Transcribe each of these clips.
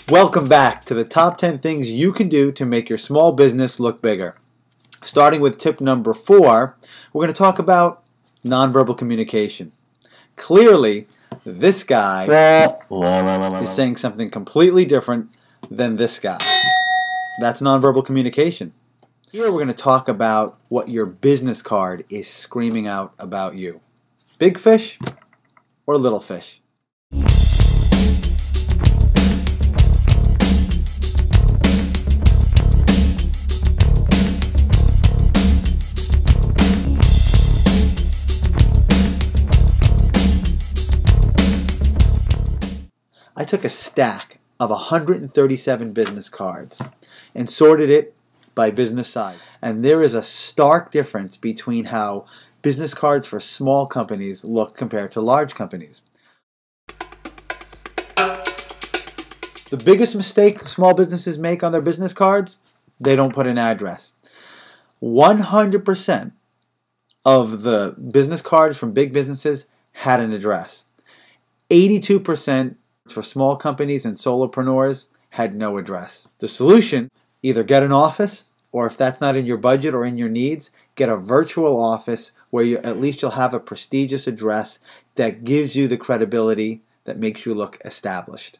Welcome back to the top 10 things you can do to make your small business look bigger. Starting with tip number 4, we're going to talk about nonverbal communication. Clearly, this guy is saying something completely different than this guy. That's nonverbal communication. Here we're going to talk about what your business card is screaming out about you. Big fish or little fish? I took a stack of 137 business cards and sorted it by business size. And there is a stark difference between how business cards for small companies look compared to large companies. The biggest mistake small businesses make on their business cards, they don't put an address. 100% of the business cards from big businesses had an address. 82% for small companies and solopreneurs had no address. The solution, either get an office, or if that's not in your budget or in your needs, get a virtual office where at least you'll have a prestigious address that gives you the credibility that makes you look established.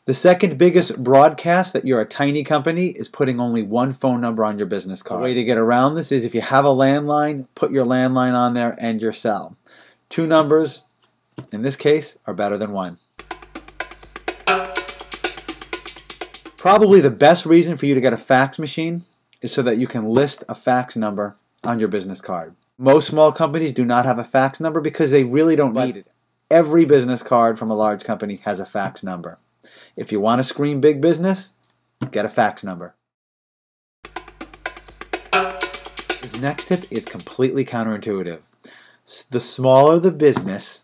The second biggest broadcast that you're a tiny company is putting only one phone number on your business card. The way to get around this is if you have a landline, put your landline on there and your cell. 2 numbers, in this case, are better than 1. Probably the best reason for you to get a fax machine is so that you can list a fax number on your business card. Most small companies do not have a fax number because they really don't need it. Every business card from a large company has a fax number. If you want to scream big business, get a fax number. This next tip is completely counterintuitive. The smaller the business,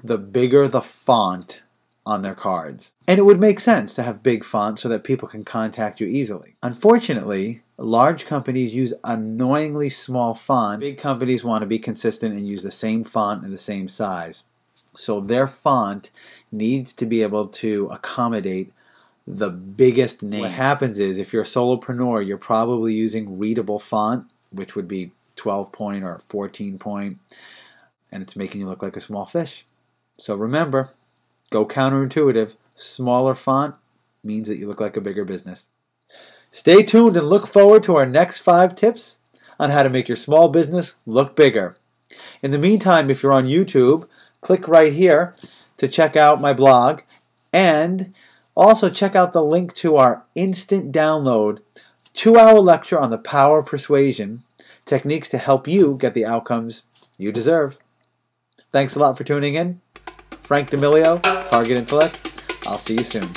the bigger the font on their cards. And it would make sense to have big font so that people can contact you easily. Unfortunately, large companies use annoyingly small font. Big companies want to be consistent and use the same font and the same size. So their font needs to be able to accommodate the biggest name. What happens is if you're a solopreneur, you're probably using readable font, which would be 12 point or 14 point, and it's making you look like a small fish. So remember, go counterintuitive. Smaller font means that you look like a bigger business. Stay tuned and look forward to our next 5 tips on how to make your small business look bigger. In the meantime, if you're on YouTube, click right here to check out my blog, and also check out the link to our instant download 2-hour lecture on the power of persuasion, techniques to help you get the outcomes you deserve. Thanks a lot for tuning in. Frank D'Amelio, Target Intellect. I'll see you soon.